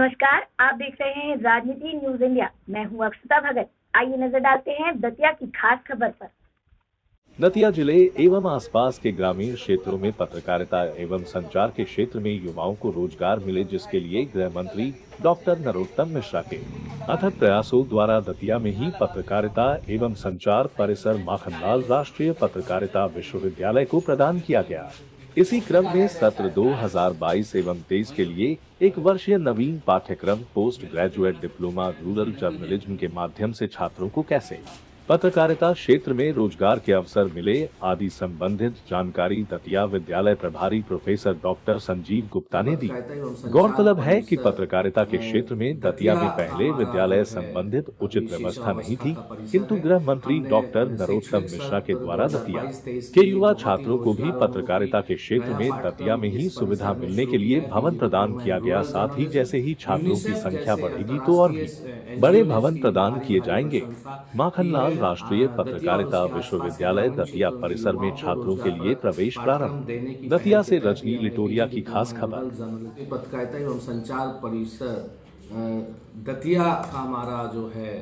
नमस्कार, आप देख रहे हैं राजनीति न्यूज इंडिया। मैं हूं अक्षता भगत। आइए नजर डालते हैं दतिया की खास खबर पर। दतिया जिले एवं आसपास के ग्रामीण क्षेत्रों में पत्रकारिता एवं संचार के क्षेत्र में युवाओं को रोजगार मिले, जिसके लिए गृह मंत्री डॉक्टर नरोत्तम मिश्रा के अथक प्रयासों द्वारा दतिया में ही पत्रकारिता एवं संचार परिसर माखनलाल राष्ट्रीय पत्रकारिता विश्वविद्यालय को प्रदान किया गया। इसी क्रम में सत्र 2022 एवं 23 के लिए 1 वर्षीय नवीन पाठ्यक्रम post graduate diploma rural journalism के माध्यम से छात्रों को कैसे पत्रकारिता क्षेत्र में रोजगार के अवसर मिले आदि संबंधित जानकारी दतिया विद्यालय प्रभारी प्रोफेसर डॉक्टर संजीव गुप्ता ने दी। गौरतलब है कि पत्रकारिता के क्षेत्र में दतिया में पहले विद्यालय संबंधित उचित व्यवस्था नहीं थी, किंतु गृह मंत्री डॉक्टर नरोत्तम मिश्रा के द्वारा दतिया के युवा छात्रों को भी पत्रकारिता के क्षेत्र में दतिया में ही सुविधा मिलने के लिए भवन प्रदान किया गया। साथ ही जैसे ही छात्रों की संख्या बढ़ेगी तो और भी बड़े भवन प्रदान किए जाएंगे। माखनलाल राष्ट्रीय पत्रकारिता विश्वविद्यालय दतिया परिसर में छात्रों के लिए प्रवेश प्रारंभ। दतिया से रजनी लिटोरिया की खास खबर। पत्रकारिता एवं संचार परिसर दतिया का हमारा जो है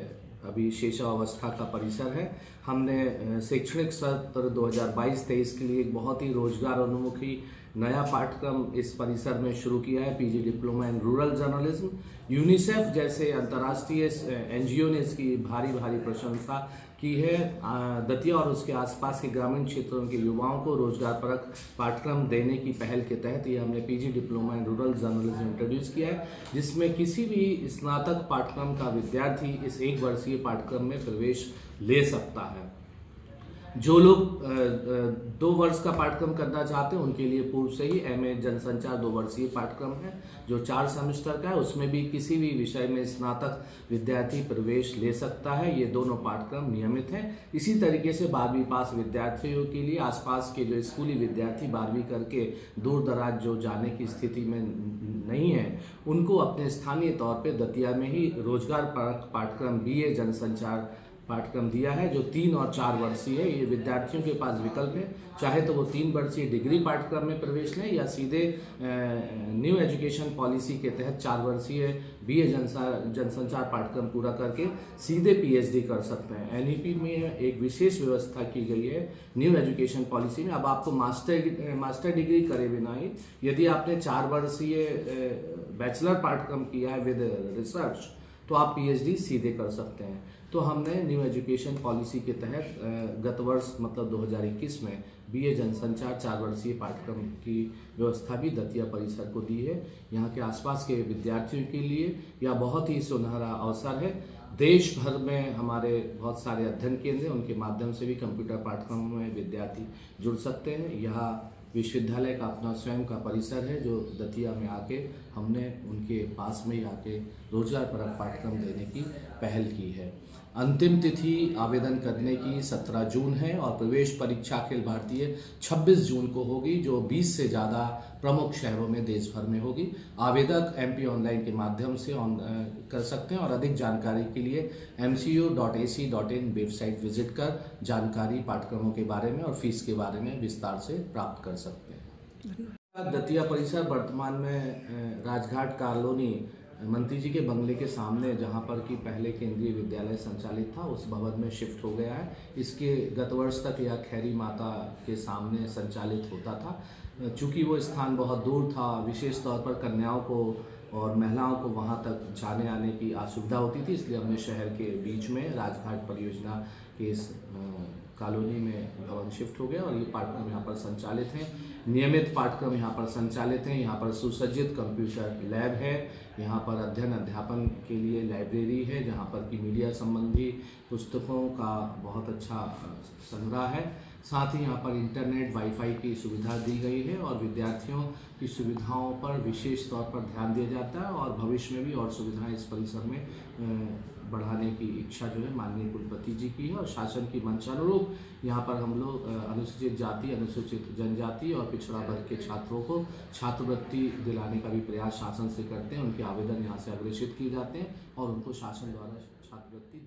अभी शेषावस्था का परिसर है। हमने शैक्षणिक सत्र 2022-23 के लिए एक बहुत ही रोजगार उन्मुखी नया पाठ्यक्रम इस परिसर में शुरू किया है। PG diploma in rural journalism. UNICEF जैसे अंतर्राष्ट्रीय एनजीओ ने इसकी भारी प्रशंसा की है। दतिया और उसके आसपास के ग्रामीण क्षेत्रों के युवाओं को रोजगारपरक पाठ्यक्रम देने की पहल के तहत ये हमने PG diploma in rural journalism introduce किया है, जिसमें किसी भी स्नातक पाठ्यक्रम का विद्यार्थी इस 1 वर्षीय पाठ्यक्रम में प्रवेश ले सकता है। जो लोग 2 वर्ष का पाठ्यक्रम करना चाहते हैं उनके लिए पूर्व से ही एमए जनसंचार 2 वर्षीय पाठ्यक्रम है जो 4 सेमेस्टर का है। उसमें भी किसी भी विषय में स्नातक विद्यार्थी प्रवेश ले सकता है। ये दोनों पाठ्यक्रम नियमित हैं। इसी तरीके से 12वीं पास विद्यार्थियों के लिए आसपास के जो स्कूली विद्यार्थी 12वीं करके दूर दराज जो जाने की स्थिति में नहीं है, उनको अपने स्थानीय तौर पर दतिया में ही रोजगार परक पाठ्यक्रम बीए जनसंचार पाठ्यक्रम दिया है, जो 3 और 4 वर्षीय है। ये विद्यार्थियों के पास विकल्प है, चाहे तो वो 3 वर्षीय डिग्री पाठ्यक्रम में प्रवेश लें या सीधे न्यू एजुकेशन पॉलिसी के तहत 4 वर्षीय बीए जनसंचार पाठ्यक्रम पूरा करके सीधे पीएचडी कर सकते हैं। एनईपी में एक विशेष व्यवस्था की गई है न्यू एजुकेशन पॉलिसी में। अब आपको मास्टर डिग्री करे बिना ही यदि आपने 4 वर्षीय बैचलर पाठ्यक्रम किया है विद रिसर्च तो आप पीएचडी सीधे कर सकते हैं। तो हमने न्यू एजुकेशन पॉलिसी के तहत गत वर्ष मतलब 2021 में बीए जनसंचार 4 वर्षीय पाठ्यक्रम की व्यवस्था भी दतिया परिसर को दी है। यहाँ के आसपास के विद्यार्थियों के लिए यह बहुत ही सुनहरा अवसर है। देश भर में हमारे बहुत सारे अध्ययन केंद्र हैं, उनके माध्यम से भी कंप्यूटर पाठ्यक्रमों में विद्यार्थी जुड़ सकते हैं। यहाँ विश्वविद्यालय का अपना स्वयं का परिसर है जो दतिया में आके हमने उनके पास में ही आके रोजगार परक पाठ्यक्रम देने की पहल की है। अंतिम तिथि आवेदन करने की 17 जून है और प्रवेश परीक्षा अखिल भारतीय 26 जून को होगी, जो 20 से ज़्यादा प्रमुख शहरों में देश भर में होगी। आवेदक MP ऑनलाइन के माध्यम से कर सकते हैं और अधिक जानकारी के लिए mcu.ac.in वेबसाइट विजिट कर जानकारी पाठ्यक्रमों के बारे में और फीस के बारे में विस्तार से प्राप्त कर सकते हैं। दतिया परिसर वर्तमान में राजघाट कॉलोनी मंत्री जी के बंगले के सामने, जहां पर कि पहले केंद्रीय विद्यालय संचालित था, उस भवन में शिफ्ट हो गया है। इसके गत वर्ष तक यह खैरी माता के सामने संचालित होता था। चूँकि वो स्थान बहुत दूर था, विशेष तौर पर कन्याओं को और महिलाओं को वहां तक जाने आने की असुविधा होती थी, इसलिए हमने शहर के बीच में राजघाट परियोजना के इस कॉलोनी में भवन शिफ्ट हो गया और ये पाठ्यक्रम यहाँ पर संचालित हैं। नियमित पाठ्यक्रम यहाँ पर संचालित हैं। यहाँ पर सुसज्जित कंप्यूटर लैब है। यहाँ पर अध्ययन अध्यापन के लिए लाइब्रेरी है, जहाँ पर कि मीडिया संबंधी पुस्तकों का बहुत अच्छा संग्रह है। साथ ही यहाँ पर इंटरनेट वाईफाई की सुविधा दी गई है और विद्यार्थियों की सुविधाओं पर विशेष तौर पर ध्यान दिया जाता है और भविष्य में भी और सुविधाएं इस परिसर में बढ़ाने की इच्छा जो है माननीय कुलपति जी की है। और शासन की मंशानुरूप यहाँ पर हम लोग अनुसूचित जाति, अनुसूचित जनजाति और पिछड़ा वर्ग के छात्रों को छात्रवृत्ति दिलाने का भी प्रयास शासन से करते हैं। उनके आवेदन यहाँ से अग्रेषित किए जाते हैं और उनको शासन द्वारा छात्रवृत्ति